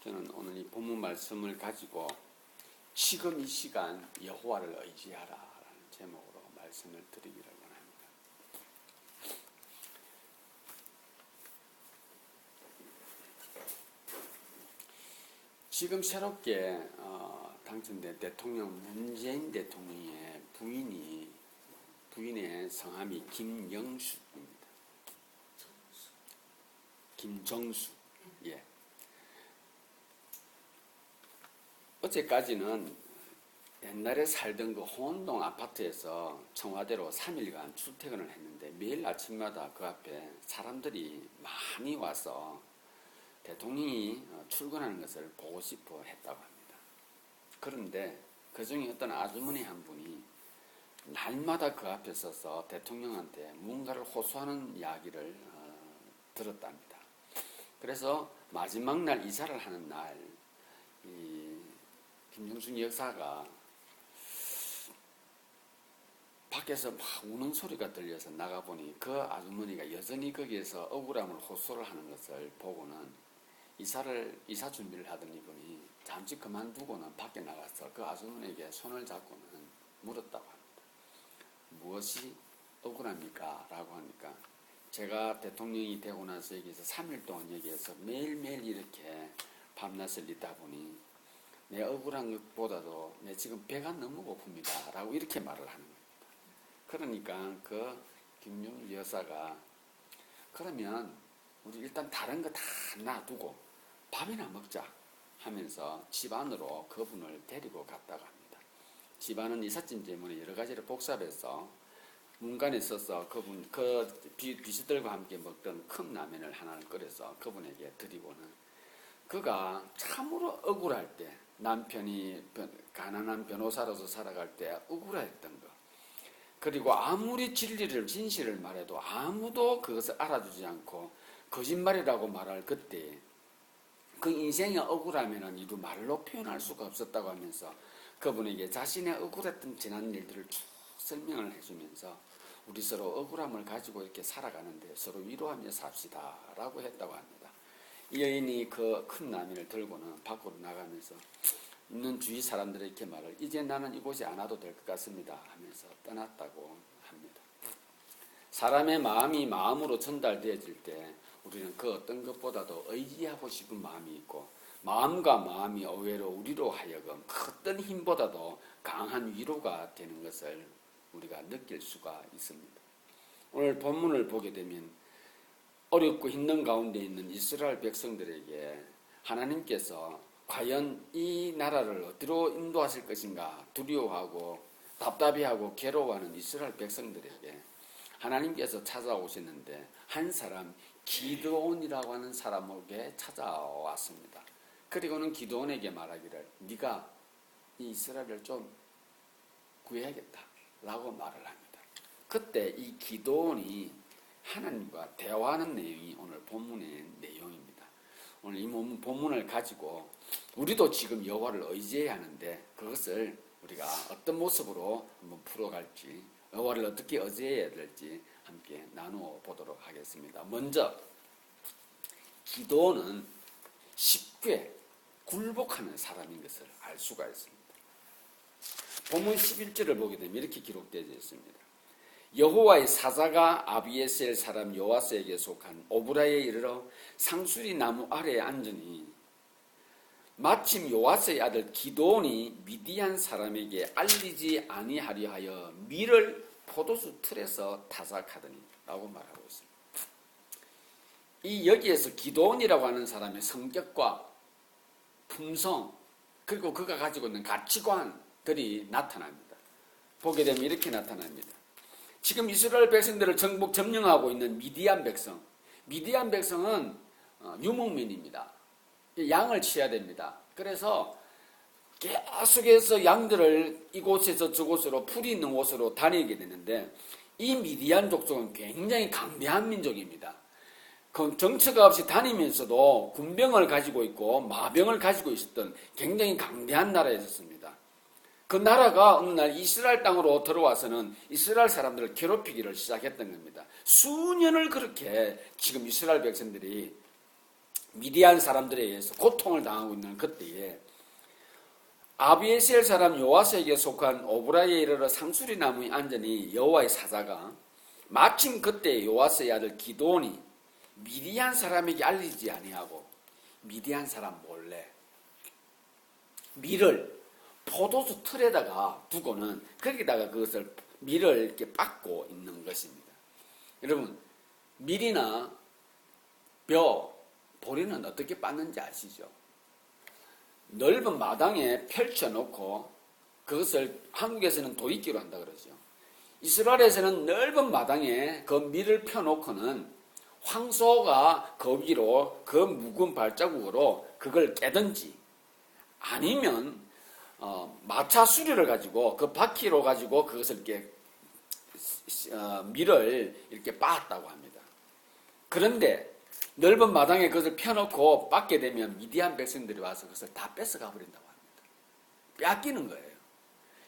저는 오늘 이 본문 말씀을 가지고 지금 이 시간 여호와를 의지하라 라는 제목으로 말씀을 드리기를 원합니다. 지금 새롭게 당선된 대통령 문재인 대통령의 부인의 성함이 김영숙입니다. 김정숙. 예. 어제까지는 옛날에 살던 그 호원동 아파트에서 청와대로 3일간 출퇴근을 했는데 매일 아침마다 그 앞에 사람들이 많이 와서 대통령이 출근하는 것을 보고 싶어 했다고 합니다. 그런데 그 중에 어떤 아주머니 한 분이 날마다 그 앞에 서서 대통령한테 뭔가를 호소하는 이야기를 들었답니다. 그래서 마지막 날 이사를 하는 날 김정숙 여사가 밖에서 막 우는 소리가 들려서 나가보니 그 아주머니가 여전히 거기에서 억울함을 호소를 하는 것을 보고는 이사 준비를 하던 이분이 잠시 그만두고는 밖에 나가서 그 아주머니에게 손을 잡고는 물었다고 합니다. 무엇이 억울합니까? 라고 하니까 제가 대통령이 되고 나서 여기서 3일 동안 여기에서 매일매일 이렇게 밤낮을 잇다 보니 내 억울한 것보다도 내 지금 배가 너무 고픕니다 라고 이렇게 말을 하는 겁니다. 그러니까 그 김용주 여사가 그러면 우리 일단 다른 거 다 놔두고 밥이나 먹자 하면서 집 안으로 그분을 데리고 갔다고 합니다. 집 안은 이삿짐 때문에 여러 가지를 복잡해서 문간에 있어서 그 비서들과 함께 먹던 큰 라면을 하나를 끓여서 그분에게 드리고는 그가 참으로 억울할 때 남편이 가난한 변호사로서 살아갈 때 억울했던 것, 그리고 아무리 진실을 말해도 아무도 그것을 알아주지 않고 거짓말이라고 말할 그때 그 인생의 억울함에는 이루 말로 표현할 수가 없었다고 하면서 그분에게 자신의 억울했던 지난 일들을 쭉 설명을 해주면서 우리 서로 억울함을 가지고 이렇게 살아가는데 서로 위로하며 삽시다 라고 했다고 합니다. 이 여인이 그 큰 라면을 들고는 밖으로 나가면서 있는 주위 사람들에게 이렇게 말을 이제 나는 이곳에 안 와도 될 것 같습니다 하면서 떠났다고 합니다. 사람의 마음이 마음으로 전달되어질 때 우리는 그 어떤 것보다도 의지하고 싶은 마음이 있고 마음과 마음이 의외로 우리로 하여금 그 어떤 힘보다도 강한 위로가 되는 것을 우리가 느낄 수가 있습니다. 오늘 본문을 보게 되면 어렵고 힘든 가운데 있는 이스라엘 백성들에게 하나님께서 과연 이 나라를 어디로 인도하실 것인가 두려워하고 답답해하고 괴로워하는 이스라엘 백성들에게 하나님께서 찾아오시는데 한 사람 기드온이라고 하는 사람에게 찾아왔습니다. 그리고는 기드온에게 말하기를 네가 이 이스라엘을 좀 구해야겠다 라고 말을 합니다. 그때 이 기드온이 하나님과 대화하는 내용이 오늘 본문의 내용입니다. 오늘 이 본문을 가지고 우리도 지금 여호와를 의지해야 하는데 그것을 우리가 어떤 모습으로 한번 풀어갈지 여호와를 어떻게 의지해야 될지 함께 나누어 보도록 하겠습니다. 먼저 기도는 쉽게 굴복하는 사람인 것을 알 수가 있습니다. 본문 11절을 보게 되면 이렇게 기록되어 있습니다. 여호와의 사자가 아비에셀 사람 요아스에게 속한 오브라에 이르러 상수리 나무 아래에 앉으니 마침 요아스의 아들 기드온이 미디안 사람에게 알리지 아니하려 하여 밀을 포도주 틀에서 타작하더니 라고 말하고 있습니다. 이 여기에서 기드온이라고 하는 사람의 성격과 품성 그리고 그가 가지고 있는 가치관들이 나타납니다. 보게 되면 이렇게 나타납니다. 지금 이스라엘 백성들을 정복 점령하고 있는 미디안 백성은 유목민입니다. 양을 치어야 됩니다. 그래서 계속해서 양들을 이곳에서 저곳으로 풀이 있는 곳으로 다니게 되는데 이 미디안 족속은 굉장히 강대한 민족입니다. 정처가 없이 다니면서도 군병을 가지고 있고 마병을 가지고 있었던 굉장히 강대한 나라였습니다. 그 나라가 어느 날 이스라엘 땅으로 들어와서는 이스라엘 사람들을 괴롭히기를 시작했던 겁니다. 수년을 그렇게 지금 이스라엘 백성들이 미디안 사람들에 의해서 고통을 당하고 있는 그때에 아비에셀 사람 요아스에게 속한 오브라에 이르러 상수리 나무에 앉으니 여호와의 사자가 마침 그때 요아스의 아들 기드온이 미디안 사람에게 알리지 아니하고 미디안 사람 몰래 밀을 포도주 틀에다가 두고는 거기다가 그것을 밀을 이렇게 빻고 있는 것입니다. 여러분, 밀이나 벼, 보리는 어떻게 빻는지 아시죠? 넓은 마당에 펼쳐놓고 그것을 한국에서는 도입기로 한다 그러죠. 이스라엘에서는 넓은 마당에 그 밀을 펴놓고는 황소가 거기로 그 묵은 발자국으로 그걸 깨든지 아니면 마차 수리를 가지고 그 바퀴로 가지고 그것을 이렇게 밀을 이렇게 빻았다고 합니다. 그런데 넓은 마당에 그것을 펴놓고 빻게 되면 미디안 백성들이 와서 그것을 다 뺏어가 버린다고 합니다. 뺏기는 거예요.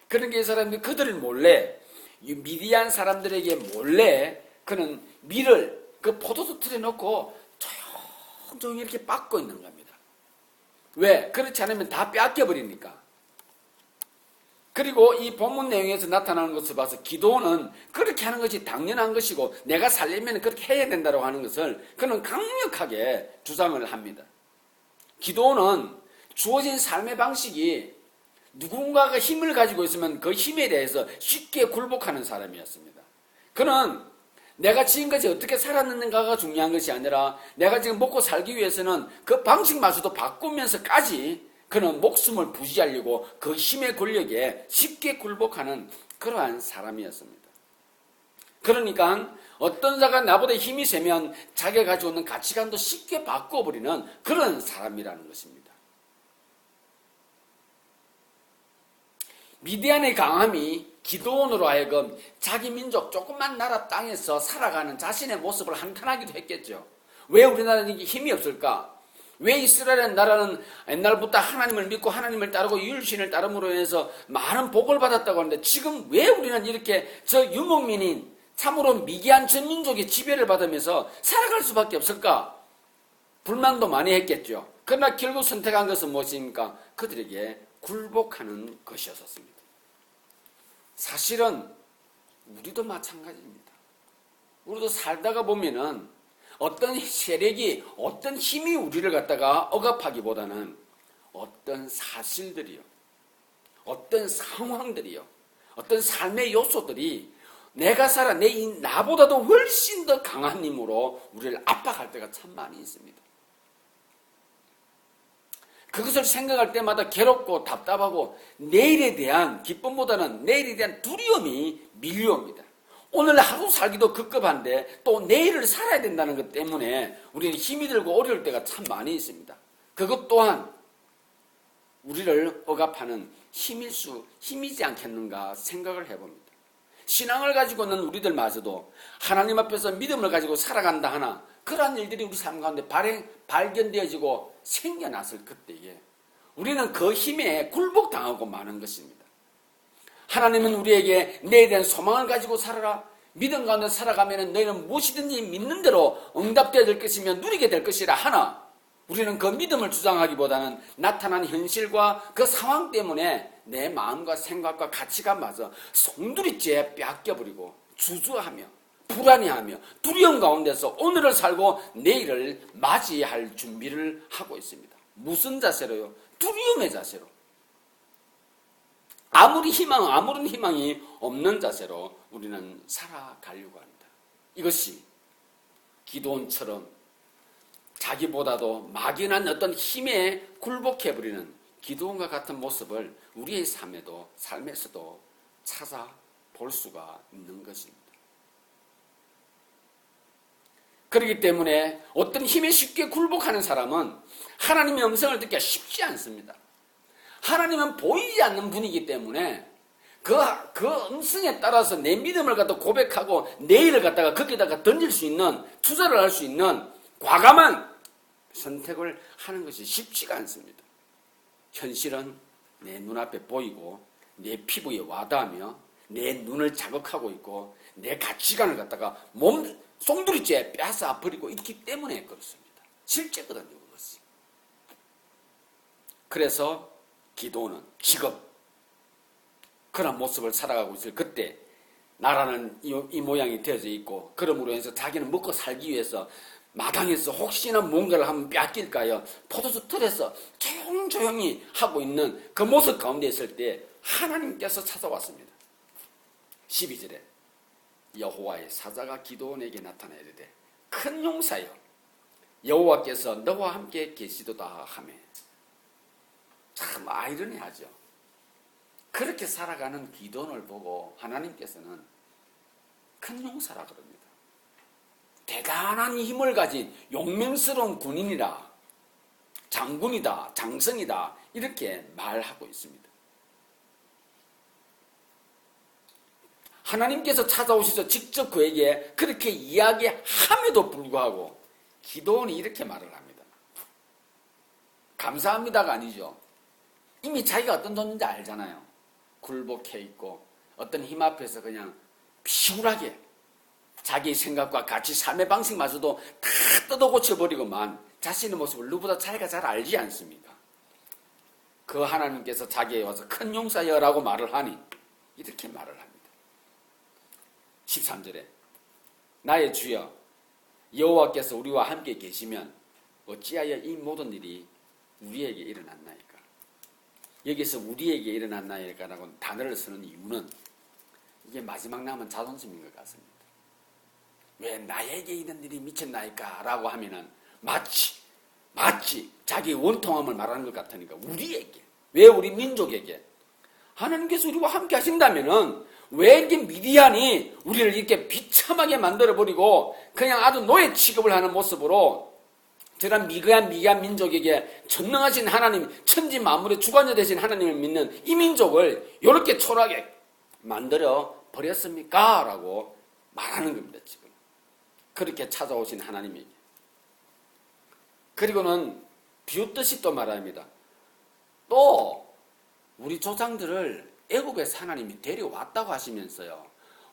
그러니까 이 사람들이 그들을 몰래 이 미디안 사람들에게 몰래 그는 밀을 그 포도주 틀에 놓고 조용히 이렇게 빻고 있는 겁니다. 왜? 그렇지 않으면 다 뺏겨 버리니까. 그리고 이 본문 내용에서 나타나는 것을 봐서 기도는 그렇게 하는 것이 당연한 것이고 내가 살려면 그렇게 해야 된다고 하는 것을 그는 강력하게 주장을 합니다. 기도는 주어진 삶의 방식이 누군가가 힘을 가지고 있으면 그 힘에 대해서 쉽게 굴복하는 사람이었습니다. 그는 내가 지금까지 어떻게 살았는가가 중요한 것이 아니라 내가 지금 먹고 살기 위해서는 그 방식마저도 바꾸면서까지 그는 목숨을 부지하려고 그 힘의 권력에 쉽게 굴복하는 그러한 사람이었습니다. 그러니까 어떤 자가 나보다 힘이 세면 자기가 가지고 있는 가치관도 쉽게 바꿔버리는 그런 사람이라는 것입니다. 미디안의 강함이 기드온으로 하여금 자기 민족 조그만 나라 땅에서 살아가는 자신의 모습을 한탄하기도 했겠죠. 왜 우리나라는 힘이 없을까? 왜 이스라엘 나라는 옛날부터 하나님을 믿고 하나님을 따르고 유일신을 따름으로 인해서 많은 복을 받았다고 하는데 지금 왜 우리는 이렇게 저 유목민인 참으로 미개한 전민족의 지배를 받으면서 살아갈 수밖에 없을까? 불만도 많이 했겠죠. 그러나 결국 선택한 것은 무엇입니까? 그들에게 굴복하는 것이었습니다. 사실은 우리도 마찬가지입니다. 우리도 살다가 보면은 어떤 세력이 어떤 힘이 우리를 갖다가 억압하기보다는 어떤 사실들이요, 어떤 상황들이요, 어떤 삶의 요소들이 내가 살아 나보다도 훨씬 더 강한 힘으로 우리를 압박할 때가 참 많이 있습니다. 그것을 생각할 때마다 괴롭고 답답하고 내일에 대한 기쁨보다는 내일에 대한 두려움이 밀려옵니다. 오늘 하루 살기도 급급한데 또 내일을 살아야 된다는 것 때문에 우리는 힘이 들고 어려울 때가 참 많이 있습니다. 그것 또한 우리를 억압하는 힘이지 않겠는가 생각을 해봅니다. 신앙을 가지고는 우리들마저도 하나님 앞에서 믿음을 가지고 살아간다 하나 그러한 일들이 우리 삶 가운데 발견되어지고 생겨났을 그때에 우리는 그 힘에 굴복당하고 마는 것입니다. 하나님은 우리에게 내에 대한 소망을 가지고 살아라. 믿음 가운데 살아가면 너희는 무엇이든지 믿는 대로 응답되어야 될 것이며 누리게 될 것이라 하나 우리는 그 믿음을 주장하기보다는 나타난 현실과 그 상황 때문에 내 마음과 생각과 가치관마저 송두리째 뺏겨버리고 주저하며 불안해하며 두려움 가운데서 오늘을 살고 내일을 맞이할 준비를 하고 있습니다. 무슨 자세로요? 두려움의 자세로. 아무런 희망이 없는 자세로 우리는 살아가려고 합니다. 이것이 기드온처럼 자기보다도 막연한 어떤 힘에 굴복해버리는 기드온과 같은 모습을 우리의 삶에서도 찾아볼 수가 있는 것입니다. 그렇기 때문에 어떤 힘에 쉽게 굴복하는 사람은 하나님의 음성을 듣기가 쉽지 않습니다. 하나님은 보이지 않는 분이기 때문에 그 음성에 따라서 내 믿음을 갖다 고백하고 내일을 갖다가 거기다가 던질 수 있는 투자를 할 수 있는 과감한 선택을 하는 것이 쉽지가 않습니다. 현실은 내 눈앞에 보이고 내 피부에 와닿으며 내 눈을 자극하고 있고 내 가치관을 갖다가 송두리째 뺏어 버리고 있기 때문에 그렇습니다. 실제거든요, 그것이. 그래서 기도는 지금 그런 모습을 살아가고 있을 그때 나라는 이 모양이 되어져 있고, 그러므로 해서 자기는 먹고 살기 위해서 마당에서 혹시나 뭔가를 하면 뺏길까요? 포도주 틀에서 조용조용히 하고 있는 그 모습 가운데 있을 때 하나님께서 찾아왔습니다. 12절에 여호와의 사자가 기드온에게 나타나 이르되 큰 용사여 여호와께서 너와 함께 계시도다 하며. 참 아이러니하죠. 그렇게 살아가는 기드온을 보고 하나님께서는 큰 용사라 그럽니다. 대단한 힘을 가진 용맹스러운 군인이라, 장군이다, 장성이다, 이렇게 말하고 있습니다. 하나님께서 찾아오셔서 직접 그에게 그렇게 이야기함에도 불구하고 기드온이 이렇게 말을 합니다. 감사합니다가 아니죠. 이미 자기가 어떤 존재인지 알잖아요. 굴복해 있고 어떤 힘 앞에서 그냥 피굴하게 자기 생각과 같이 삶의 방식마저도 다 뜯어고쳐버리고만 자신의 모습을 누구보다 자기가 잘 알지 않습니까? 그 하나님께서 자기에 와서 큰 용사여라고 말을 하니 이렇게 말을 합니다. 13절에 나의 주여 여호와께서 우리와 함께 계시면 어찌하여 이 모든 일이 우리에게 일어났나이까? 여기서 우리에게 일어났나이까라고 단어를 쓰는 이유는 이게 마지막 남은 자존심인 것 같습니다. 왜 나에게 이런 일이 미쳤나이까? 라고 하면은 마치 자기의 원통함을 말하는 것 같으니까 우리에게, 왜 우리 민족에게 하나님께서 우리와 함께 하신다면은 왜 이렇게 미디안이 우리를 이렇게 비참하게 만들어버리고 그냥 아주 노예 취급을 하는 모습으로 저런 미개한 민족에게 전능하신 하나님, 천지 만물의 주관자 되신 하나님을 믿는 이 민족을 이렇게 초라하게 만들어 버렸습니까? 라고 말하는 겁니다, 지금. 그렇게 찾아오신 하나님에게. 그리고는 비웃듯이 또 말합니다. 또 우리 조상들을 애국에서 하나님이 데려왔다고 하시면서요.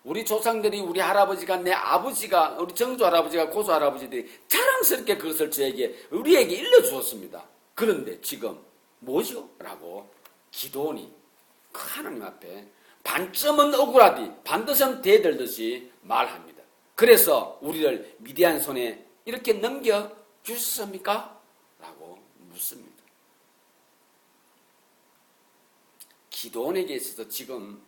우리 조상들이, 우리 할아버지가, 내 아버지가, 우리 정조 할아버지가, 고조 할아버지들이 자랑스럽게 그것을 우리에게 일러주었습니다. 그런데 지금 뭐죠? 라고 기드온이 그 하나님 앞에 반쯤은 억울하디 반드시 대들듯이 말합니다. 그래서 우리를 미디안 손에 이렇게 넘겨주셨습니까? 라고 묻습니다. 기드온에게 있어서 지금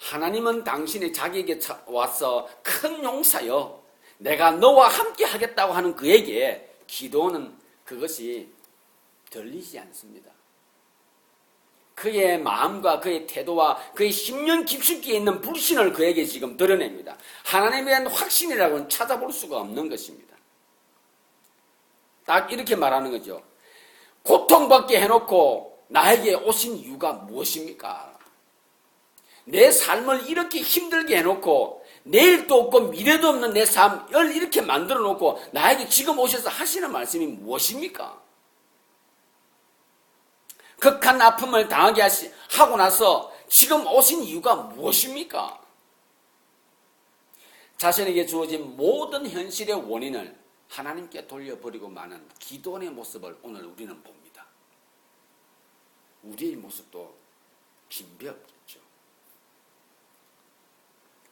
하나님은 당신이 자기에게 와서 큰 용사여 내가 너와 함께 하겠다고 하는 그에게 기드온은 그것이 들리지 않습니다. 그의 마음과 그의 태도와 그의 10년 깊숙이 있는 불신을 그에게 지금 드러냅니다. 하나님에 대한 확신이라고는 찾아볼 수가 없는 것입니다. 딱 이렇게 말하는 거죠. 고통받게 해놓고 나에게 오신 이유가 무엇입니까? 내 삶을 이렇게 힘들게 해놓고 내일도 없고 미래도 없는 내 삶을 이렇게 만들어 놓고 나에게 지금 오셔서 하시는 말씀이 무엇입니까? 극한 아픔을 당하게 하고 나서 지금 오신 이유가 무엇입니까? 자신에게 주어진 모든 현실의 원인을 하나님께 돌려버리고 마는 기드온의 모습을 오늘 우리는 봅니다. 우리의 모습도 빈비없겠죠.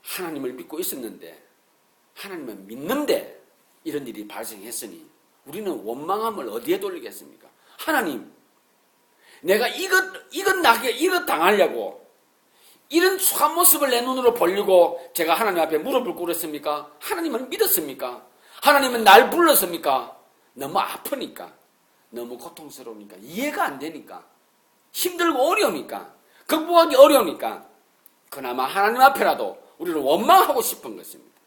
하나님을 믿고 있었는데, 하나님을 믿는데 이런 일이 발생했으니 우리는 원망함을 어디에 돌리겠습니까? 하나님, 내가 이것 당하려고 이런 추한 모습을 내 눈으로 보려고 제가 하나님 앞에 무릎을 꿇었습니까? 하나님을 믿었습니까? 하나님은 날 불렀습니까? 너무 아프니까, 너무 고통스러우니까, 이해가 안 되니까, 힘들고 어려우니까, 극복하기 어려우니까 그나마 하나님 앞에라도 우리는 원망하고 싶은 것입니다.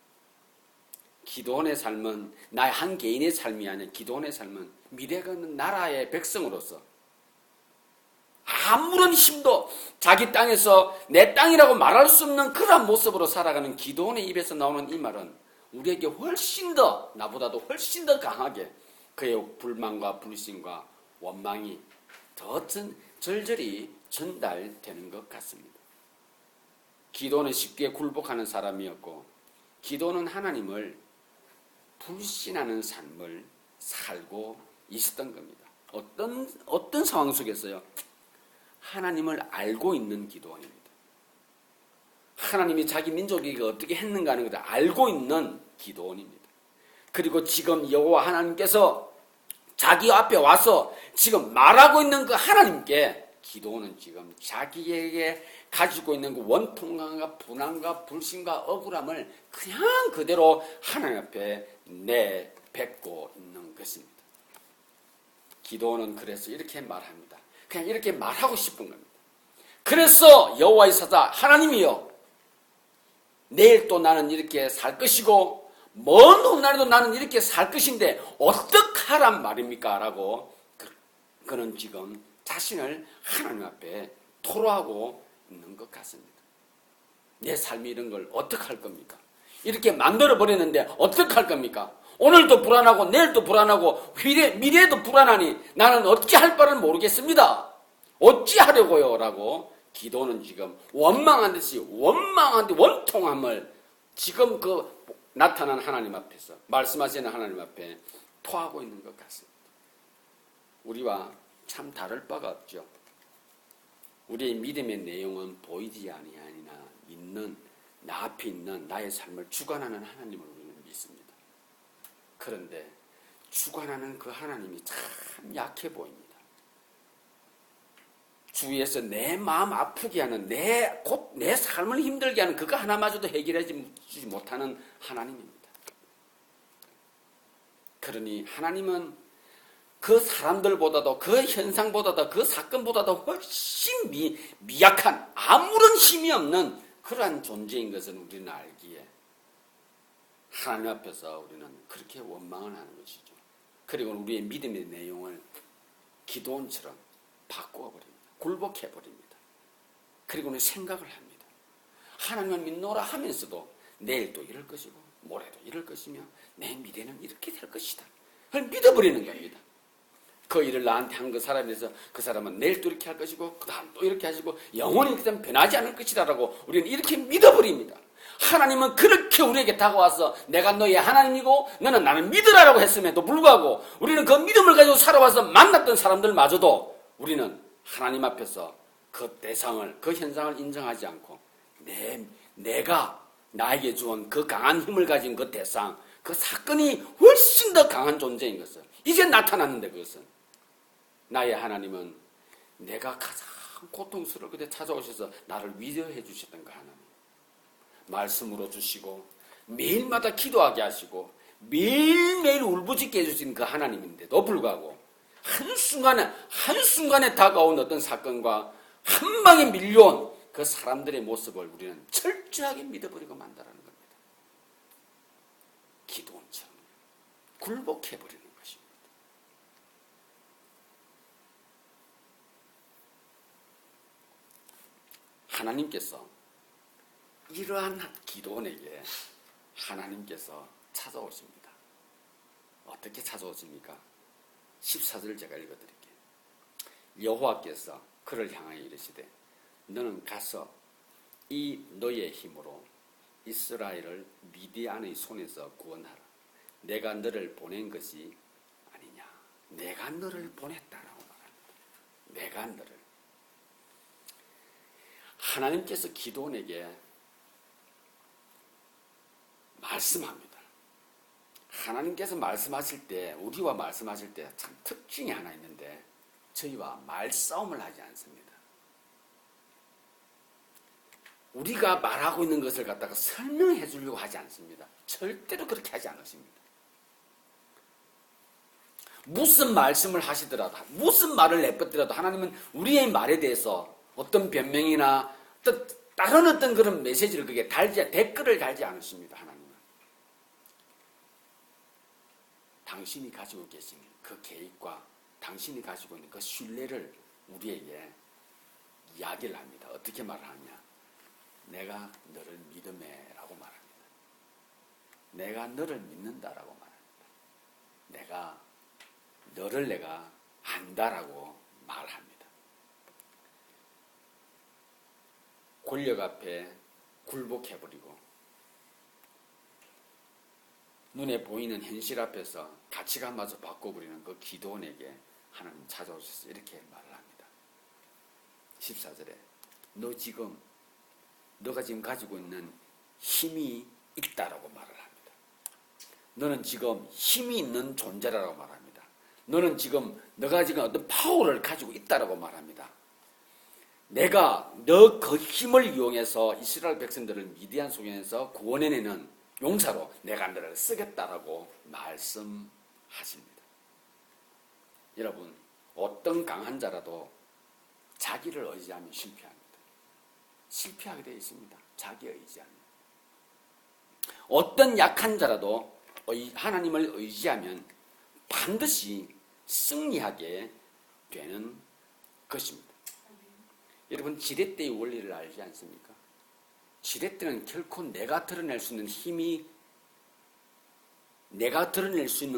기드온의 삶은 나의 한 개인의 삶이 아니라 기드온의 삶은 미래가 있는 나라의 백성으로서 아무런 힘도 자기 땅에서 내 땅이라고 말할 수 없는 그런 모습으로 살아가는 기드온의 입에서 나오는 이 말은 우리에게 훨씬 더, 나보다도 훨씬 더 강하게 그의 불만과 불신과 원망이 더 절절히 전달되는 것 같습니다. 기드온은 쉽게 굴복하는 사람이었고, 기드온은 하나님을 불신하는 삶을 살고 있었던 겁니다. 어떤 상황 속에서요? 하나님을 알고 있는 기도원입니다. 하나님이 자기 민족이 어떻게 했는가 하는 것을 알고 있는 기도원입니다. 그리고 지금 여호와 하나님께서 자기 앞에 와서 지금 말하고 있는 그 하나님께 기도원은 지금 자기에게 가지고 있는 그 원통감과 분함과 불신과 억울함을 그냥 그대로 하나님 앞에 내뱉고 있는 것입니다. 기도원은 그래서 이렇게 말합니다. 그냥 이렇게 말하고 싶은 겁니다. 그래서 여호와의 사자 하나님이여, 내일 또 나는 이렇게 살 것이고 먼 훗날에도 나는 이렇게 살 것인데 어떡하란 말입니까? 라고 그는 지금 자신을 하나님 앞에 토로하고 있는 것 같습니다. 내 삶이 이런 걸 어떡할 겁니까? 이렇게 만들어버렸는데 어떡할 겁니까? 오늘도 불안하고 내일도 불안하고 미래에도 불안하니 나는 어떻게 할 바를 모르겠습니다. 어찌하려고요? 라고 기도는 지금 원망한 듯이 원망한데 원통함을 지금 그 나타난 하나님 앞에서 말씀하시는 하나님 앞에 토하고 있는 것 같습니다. 우리와 참 다를 바가 없죠. 우리의 믿음의 내용은 보이지 아니하니나 믿는 나 앞에 있는 나의 삶을 주관하는 하나님을 우리는 믿습니다. 그런데 주관하는 그 하나님이 참 약해 보입니다. 주위에서 내 마음 아프게 하는 내 삶을 힘들게 하는 그거 하나마저도 해결해 주지 못하는 하나님입니다. 그러니 하나님은 그 사람들보다도 그 현상보다도 그 사건보다도 훨씬 미약한 아무런 힘이 없는 그러한 존재인 것은 우리는 알기에 하나님 앞에서 우리는 그렇게 원망을 하는 것이죠. 그리고 우리의 믿음의 내용을 기도원처럼 바꾸어 버립니다. 굴복해 버립니다. 그리고는 생각을 합니다. 하나님을 믿노라 하면서도 내일도 이럴 것이고 모레도 이럴 것이며 내 미래는 이렇게 될 것이다. 그걸 믿어버리는 겁니다. 그 일을 나한테 한 그 사람에서 그 사람은 내일 또 이렇게 할 것이고 그 다음 또 이렇게 하시고 영원히 그다음 변하지 않을 것이다 라고 우리는 이렇게 믿어버립니다. 하나님은 그렇게 우리에게 다가와서 내가 너의 하나님이고 너는 나를 믿으라라고 했음에도 불구하고 우리는 그 믿음을 가지고 살아와서 만났던 사람들마저도 우리는 하나님 앞에서 그 대상을 그 현상을 인정하지 않고 내가 나에게 주은 그 강한 힘을 가진 그 대상 그 사건이 훨씬 더 강한 존재인 것을 이제 나타났는데 그것은 나의 하나님은 내가 가장 고통스럽게 때 찾아오셔서 나를 위로해 주셨던 그 하나님 말씀으로 주시고 매일마다 기도하게 하시고 매일매일 울부짖게 해주신 그 하나님인데도 불구하고 한순간에 다가온 어떤 사건과 한 방에 밀려온 그 사람들의 모습을 우리는 철저하게 믿어버리고 만다라는 겁니다. 기도원처럼 굴복해버리는 것입니다. 하나님께서 이러한 기도원에게 하나님께서 찾아오십니다. 어떻게 찾아오십니까? 14절을 제가 읽어드릴게요. 여호와께서 그를 향하여 이르시되 너는 가서 이 너의 힘으로 이스라엘을 미디안의 손에서 구원하라. 내가 너를 보낸 것이 아니냐. 내가 너를 보냈다라고 말합니다. 내가 너를. 하나님께서 기도원에게 말씀합니다. 하나님께서 말씀하실 때 우리와 말씀하실 때 참 특징이 하나 있는데 저희와 말싸움을 하지 않습니다. 우리가 말하고 있는 것을 갖다가 설명해 주려고 하지 않습니다. 절대로 그렇게 하지 않으십니다. 무슨 말씀을 하시더라도 무슨 말을 내뱉더라도 하나님은 우리의 말에 대해서 어떤 변명이나 다른 어떤 그런 메시지를 그게 댓글을 달지 않으십니다. 하나님은 당신이 가지고 계신 그 계획과 당신이 가지고 있는 그 신뢰를 우리에게 이야기를 합니다. 어떻게 말을 하냐? 내가 너를 믿음해라고 말합니다. 내가 너를 믿는다라고 말합니다. 내가 너를 안다라고 말합니다. 권력 앞에 굴복해버리고 눈에 보이는 현실 앞에서 가치관마저 바꿔버리는 그 기도원에게 하나님 찾아오셔서 이렇게 말을 합니다. 14절에 너가 지금 가지고 있는 힘이 있다라고 말을 합니다. 너는 지금 힘이 있는 존재라고 말합니다. 너가 지금 어떤 파워를 가지고 있다라고 말합니다. 내가 너 그 힘을 이용해서 이스라엘 백성들을 미디안 속에서 구원해내는 용사로 내가 너를 쓰겠다라고 말씀하십니다. 여러분, 어떤 강한 자라도 자기를 의지하면 실패합니다. 실패하게 되어 있습니다. 자기 의지하면. 어떤 약한 자라도 하나님을 의지하면 반드시 승리하게 되는 것입니다. 여러분, 지렛대의 원리를 알지 않습니까? 지렛대는 결코 내가 드러낼 수 있는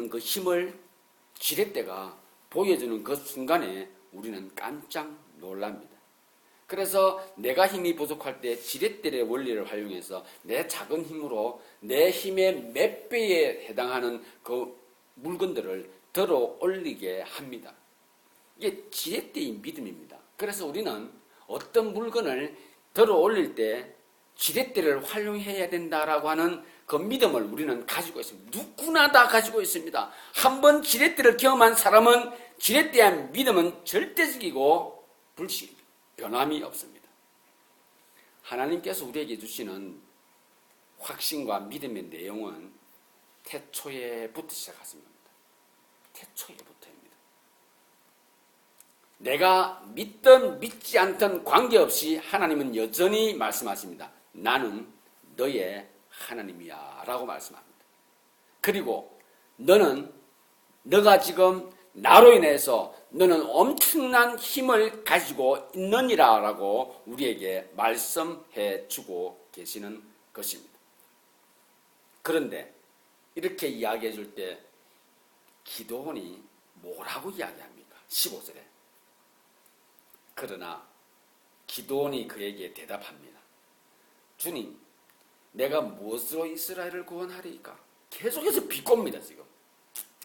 그 힘을 지렛대가 보여주는 그 순간에 우리는 깜짝 놀랍니다. 그래서 내가 힘이 부족할 때 지렛대의 원리를 활용해서 내 작은 힘으로 내 힘의 몇 배에 해당하는 그 물건들을 들어 올리게 합니다. 이게 지렛대의 믿음입니다. 그래서 우리는 어떤 물건을 들어 올릴 때 지렛대를 활용해야 된다라고 하는 그 믿음을 우리는 가지고 있습니다. 누구나 다 가지고 있습니다. 한번 지렛대를 경험한 사람은 지렛대에 대한 믿음은 절대적이고 변함이 없습니다. 하나님께서 우리에게 주시는 확신과 믿음의 내용은 태초에부터 시작했습니다. 태초에부터입니다. 내가 믿든 믿지 않든 관계없이 하나님은 여전히 말씀하십니다. 나는 너의 하나님이야 라고 말씀합니다. 그리고 너가 지금 나로 인해서 너는 엄청난 힘을 가지고 있느니라 라고 우리에게 말씀해 주고 계시는 것입니다. 그런데 이렇게 이야기해 줄 때 기도원이 뭐라고 이야기합니까? 15절에. 그러나 기도원이 그에게 대답합니다. 주님, 내가 무엇으로 이스라엘을 구원하리까? 계속해서 비꼽니다. 지금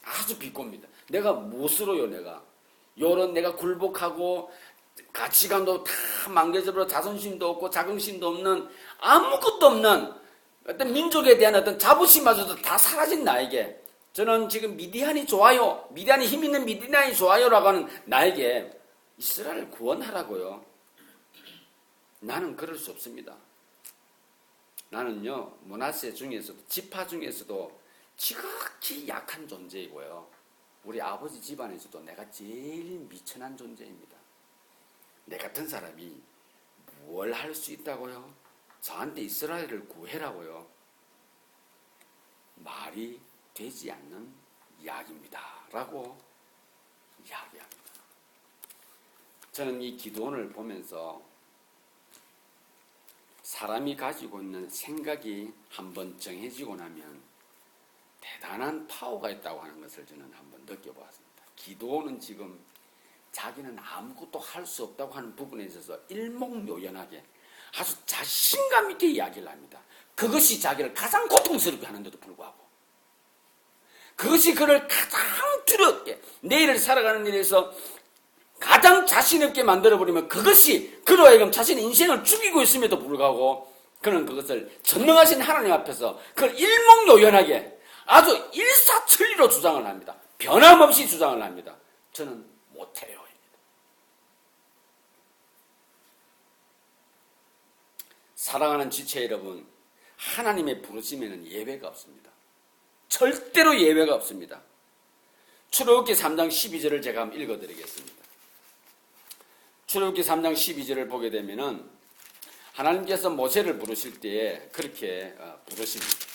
아주 비꼽니다. 내가 무엇으로요? 내가 굴복하고 가치관도 다 망개져버려 자존심도 없고 자긍심도 없는 아무것도 없는 어떤 민족에 대한 어떤 자부심마저도 다 사라진 나에게, 저는 지금 미디안이 좋아요, 미디안이 힘 있는 미디안이 좋아요라고 하는 나에게 이스라엘을 구원하라고요? 나는 그럴 수 없습니다. 나는요, 므낫세 중에서도, 지파 중에서도 지극히 약한 존재이고요, 우리 아버지 집안에서도 내가 제일 미천한 존재입니다. 내 같은 사람이 뭘 할 수 있다고요? 저한테 이스라엘을 구해라고요? 말이 되지 않는 이야기입니다 라고 이야기합니다. 저는 이 기도원을 보면서 사람이 가지고 있는 생각이 한번 정해지고 나면 대단한 파워가 있다고 하는 것을 저는 한번 느껴보았습니다. 기도원은 지금 자기는 아무것도 할 수 없다고 하는 부분에 있어서 일목요연하게 아주 자신감 있게 이야기를 합니다. 그것이 자기를 가장 고통스럽게 하는데도 불구하고, 그것이 그를 가장 두렵게 내일을 살아가는 일에서 가장 자신 없게 만들어버리면 그것이 그로 하여금 자신의 인생을 죽이고 있음에도 불구하고 그는 그것을 전능하신 하나님 앞에서 그걸 일목요연하게 아주 일사천리로 주장을 합니다. 변함없이 주장을 합니다. 저는 못해요. 사랑하는 지체 여러분, 하나님의 부르심에는 예외가 없습니다. 절대로 예외가 없습니다. 출애굽기 3장 12절을 제가 한번 읽어드리겠습니다. 출애굽기 3장 12절을 보게 되면은 하나님께서 모세를 부르실 때에 그렇게 부르십니다.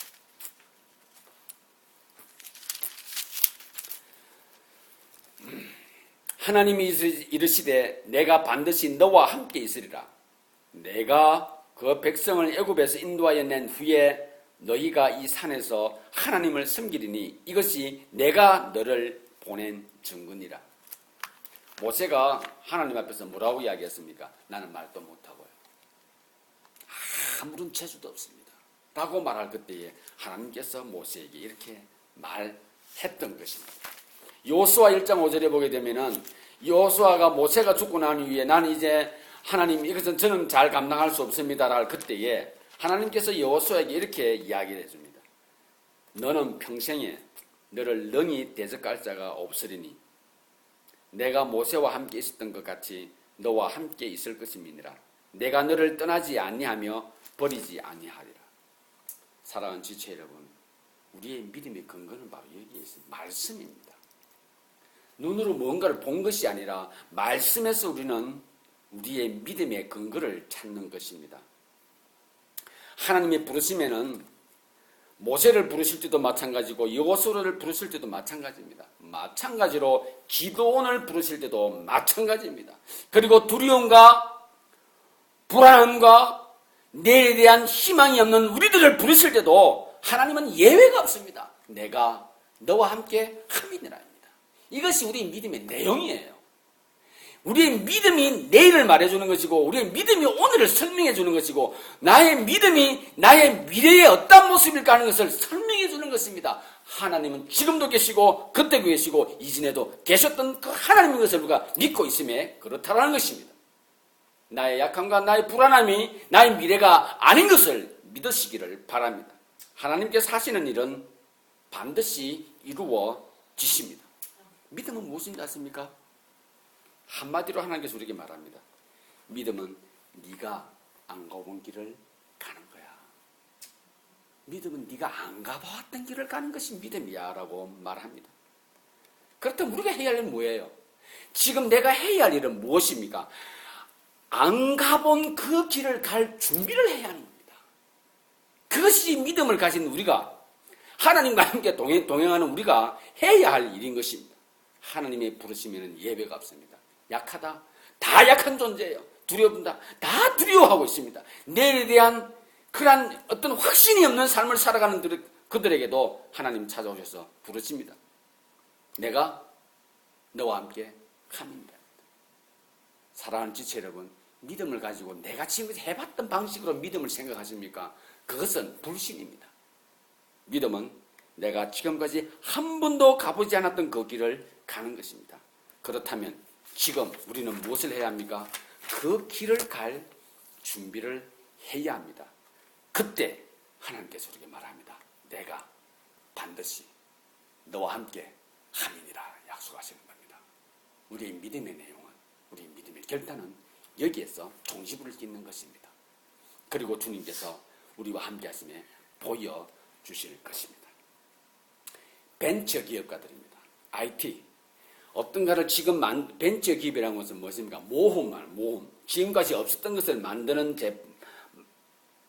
하나님이 이르시되 내가 반드시 너와 함께 있으리라. 내가 그 백성을 애굽에서 인도하여 낸 후에 너희가 이 산에서 하나님을 섬기리니 이것이 내가 너를 보낸 증거니라. 모세가 하나님 앞에서 뭐라고 이야기했습니까? 나는 말도 못하고요, 아무런 재주도 없습니다. 라고 말할 그때에 하나님께서 모세에게 이렇게 말했던 것입니다. 여호수아 1장 5절에 보게 되면은 여호수아가 모세가 죽고 난 이후에 나는 이제 하나님 이것은 저는 잘 감당할 수 없습니다라는 그때에 하나님께서 여호수아에게 이렇게 이야기를 해줍니다. 너는 평생에 너를 능히 대적할 자가 없으리니 내가 모세와 함께 있었던 것 같이 너와 함께 있을 것임이니라. 내가 너를 떠나지 아니하며 버리지 아니하리라. 사랑하는 지체 여러분, 우리의 믿음의 근거는 바로 여기에 있습니다. 말씀입니다. 눈으로 뭔가를 본 것이 아니라 말씀에서 우리는 우리의 믿음의 근거를 찾는 것입니다. 하나님의 부르심에는 모세를 부르실 때도 마찬가지고 여호수아를 부르실 때도 마찬가지입니다. 마찬가지로 기도원을 부르실 때도 마찬가지입니다. 그리고 두려움과 불안함과 내일에 대한 희망이 없는 우리들을 부르실 때도 하나님은 예외가 없습니다. 내가 너와 함께 함이니라. 이것이 우리 믿음의 내용이에요. 우리의 믿음이 내일을 말해주는 것이고 우리의 믿음이 오늘을 설명해 주는 것이고 나의 믿음이 나의 미래의 어떤 모습일까 하는 것을 설명해 주는 것입니다. 하나님은 지금도 계시고 그때도 계시고 이전에도 계셨던 그 하나님인 것을 우리가 믿고 있음에 그렇다라는 것입니다. 나의 약함과 나의 불안함이 나의 미래가 아닌 것을 믿으시기를 바랍니다. 하나님께서 하시는 일은 반드시 이루어지십니다. 믿음은 무엇인지 아십니까? 한마디로 하나님께서 우리에게 말합니다. 믿음은 네가 안 가본 길을 가는 거야. 믿음은 네가 안 가봤던 길을 가는 것이 믿음이야 라고 말합니다. 그렇다면 우리가 해야 할 일은 뭐예요? 지금 내가 해야 할 일은 무엇입니까? 안 가본 그 길을 갈 준비를 해야 하는 겁니다. 그것이 믿음을 가진 우리가 하나님과 함께 동행하는 우리가 해야 할 일인 것입니다. 하나님의 부르심에는 예배가 없습니다. 약하다. 다 약한 존재예요. 두려운다. 다 두려워하고 있습니다. 내일에 대한 그러한 어떤 확신이 없는 삶을 살아가는 그들에게도 하나님 찾아오셔서 부르십니다. 내가 너와 함께 함입니다. 사랑하는 지체 여러분, 믿음을 가지고 내가 지금까지 해봤던 방식으로 믿음을 생각하십니까? 그것은 불신입니다. 믿음은 내가 지금까지 한 번도 가보지 않았던 그 길을 가는 것입니다. 그렇다면 지금 우리는 무엇을 해야 합니까? 그 길을 갈 준비를 해야 합니다. 그때 하나님께서 우리에게 말합니다. 내가 반드시 너와 함께 함이니라 약속하시는 겁니다. 우리의 믿음의 내용은, 우리의 믿음의 결단은 여기에서 종지부를 찍는 것입니다. 그리고 주님께서 우리와 함께 하심에 보여주실 것입니다. 벤처 기업가들입니다. IT. 어떤가를 지금 벤처 기업이라는 것은 무엇입니까? 모험. 지금까지 없었던 것을 만드는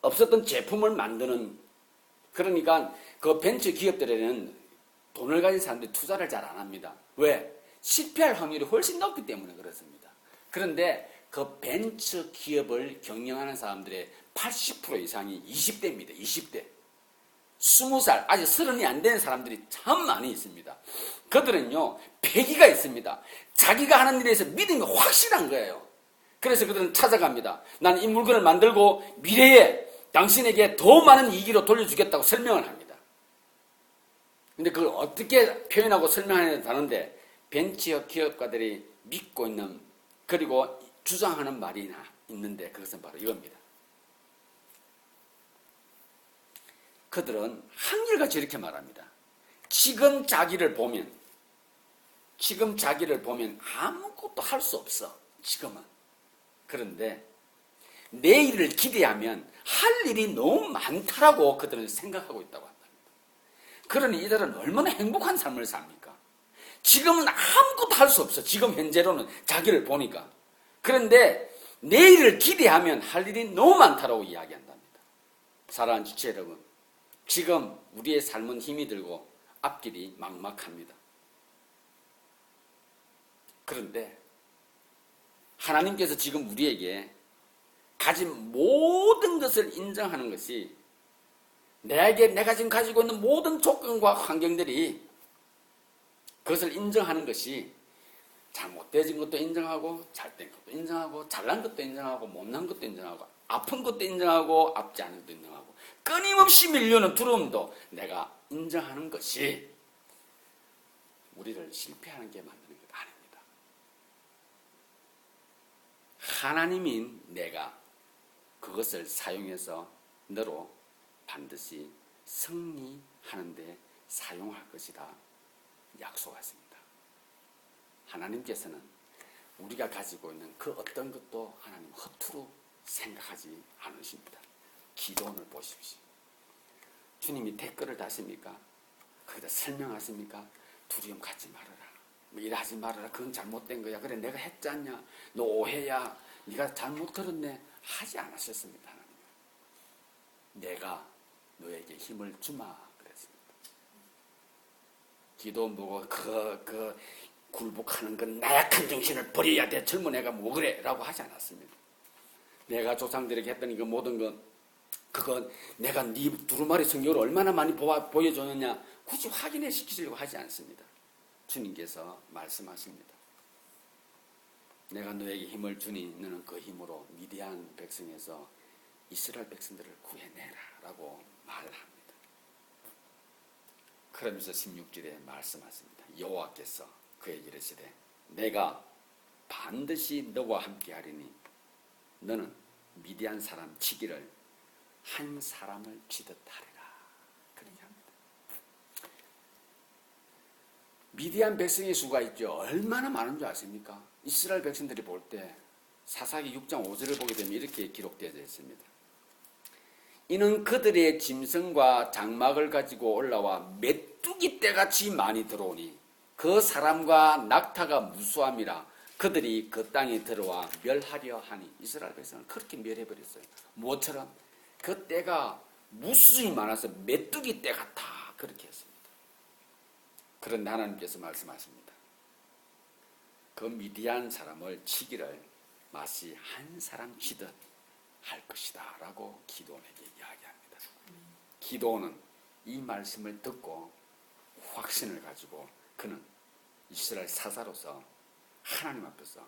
없었던 제품을 만드는, 그러니까 그 벤처 기업들에는 돈을 가진 사람들이 투자를 잘 안 합니다. 왜? 실패할 확률이 훨씬 높기 때문에 그렇습니다. 그런데 그 벤처 기업을 경영하는 사람들의 80% 이상이 20대입니다. 20대. 20살, 아직 30이 안 된 사람들이 참 많이 있습니다. 그들은요, 패기가 있습니다. 자기가 하는 일에서 믿음이 확실한 거예요. 그래서 그들은 찾아갑니다. 나는 이 물건을 만들고 미래에 당신에게 더 많은 이익으로 돌려주겠다고 설명을 합니다. 근데 그걸 어떻게 표현하고 설명하느냐에 다른데, 벤처 기업가들이 믿고 있는, 그리고 주장하는 말이 있는데 그것은 바로 이겁니다. 그들은 한결같이 이렇게 말합니다. 지금 자기를 보면 아무것도 할 수 없어. 지금은. 그런데 내일을 기대하면 할 일이 너무 많다라고 그들은 생각하고 있다고 한답니다. 그러니 이들은 얼마나 행복한 삶을 삽니까? 지금은 아무것도 할 수 없어. 지금 현재로는 자기를 보니까. 그런데 내일을 기대하면 할 일이 너무 많다라고 이야기한답니다. 사랑하는 지체 여러분, 지금 우리의 삶은 힘이 들고 앞길이 막막합니다. 그런데 하나님께서 지금 우리에게 가진 모든 것을 인정하는 것이, 내가 지금 가지고 있는 모든 조건과 환경들이 그것을 인정하는 것이, 잘못된 것도 인정하고 잘된 것도 인정하고 잘난 것도 인정하고 못난 것도 인정하고 아픈 것도 인정하고 아프지 않은 것도 인정하고 끊임없이 밀려오는 두려움도 내가 인정하는 것이 우리를 실패하는 게 만드는 것 아닙니다. 하나님인 내가 그것을 사용해서 너로 반드시 승리하는데 사용할 것이다 약속하십니다. 하나님께서는 우리가 가지고 있는 그 어떤 것도 하나님 허투루 생각하지 않으십니다. 기도원을 보십시오. 주님이 댓글을 다십니까? 거기다 설명하십니까? 두려움 갖지 말아라. 뭐 일하지 말아라. 그건 잘못된 거야. 그래 내가 했잖냐. 너 오해야. 네가 잘못 들었네. 하지 않으셨습니다. 하나님. 내가 너에게 힘을 주마 그랬습니다. 기도원 보고 굴복하는 건 나약한 정신을 버려야 돼. 젊은 애가 뭐 그래? 라고 하지 않았습니다. 내가 조상들에게 했던 그 모든 건 그건 내가 네 두루마리 성경을 얼마나 많이 보여줬느냐 굳이 확인해 시키려고 하지 않습니다. 주님께서 말씀하십니다. 내가 너에게 힘을 주니 너는 그 힘으로 미디안 백성에서 이스라엘 백성들을 구해내라 라고 말합니다. 그러면서 16절에 말씀하십니다. 여호와께서 그에게 이르시되 내가 반드시 너와 함께 하리니 너는 미디안 사람 치기를 한 사람을 치듯 하리라. 그렇게 합니다. 미디안 백성의 수가 있죠. 얼마나 많은 줄 아십니까? 이스라엘 백성들이 볼 때 사사기 6장 5절을 보게 되면 이렇게 기록되어 있습니다. 이는 그들의 짐승과 장막을 가지고 올라와 메뚜기 떼같이 많이 들어오니 그 사람과 낙타가 무수함이라 그들이 그 땅에 들어와 멸하려 하니 이스라엘 백성을 그렇게 멸해버렸어요. 무엇처럼? 그 떼가 무수히 많아서 메뚜기 떼 같아 그렇게 했습니다. 그런데 하나님께서 말씀하십니다. 그 미디안 사람을 치기를 마치 한 사람 치듯 할 것이다 라고 기도원에게 이야기합니다. 기도원은 이 말씀을 듣고 확신을 가지고 그는 이스라엘 사사로서 하나님 앞에서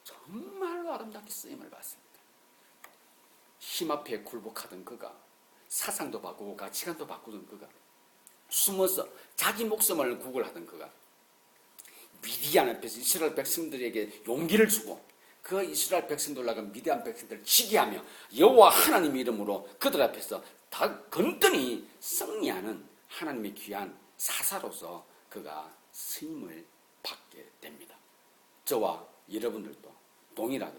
정말로 아름답게 쓰임을 받습니다. 힘 앞에 굴복하던 그가 사상도 바꾸고 가치관도 바꾸던 그가 숨어서 자기 목숨을 구걸하던 그가 미디안 앞에서 이스라엘 백성들에게 용기를 주고 그 이스라엘 백성들 나간 미디안 백성들을 치게 하며 여호와 하나님 이름으로 그들 앞에서 다 건든히 승리하는 하나님의 귀한 사사로서 그가 쓰임을 받게 됩니다. 저와 여러분들도 동일하게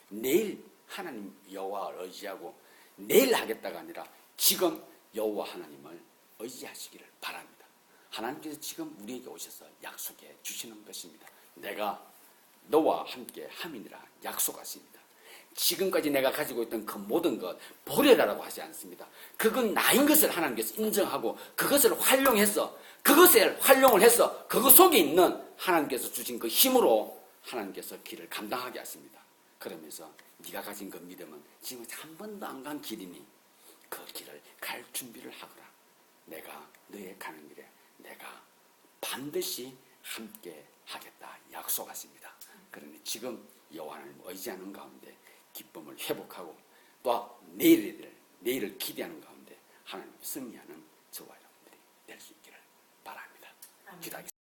내일 하나님 여호와를 의지하고 내일 하겠다가 아니라 지금 여호와 하나님을 의지하시기를 바랍니다. 하나님께서 지금 우리에게 오셔서 약속해 주시는 것입니다. 내가 너와 함께 함이니라 약속하십니다. 지금까지 내가 가지고 있던 그 모든 것 버려라라고 하지 않습니다. 그건 나인 것을 하나님께서 인정하고 그것을 활용해서 그것을 활용을 해서 그것 속에 있는 하나님께서 주신 그 힘으로 하나님께서 길을 감당하게 하십니다. 그러면서 네가 가진 그 믿음은 지금 한 번도 안 간 길이니 그 길을 갈 준비를 하거라. 내가 너의 가는 길에 내가 반드시 함께 하겠다 약속하십니다. 그러니 지금 여호와 하나님을 의지하는 가운데 기쁨을 회복하고 또 내일을 기대하는 가운데 하나님 승리하는 저와 여러분들이 될 수 있기를 바랍니다. 기도하겠습니다.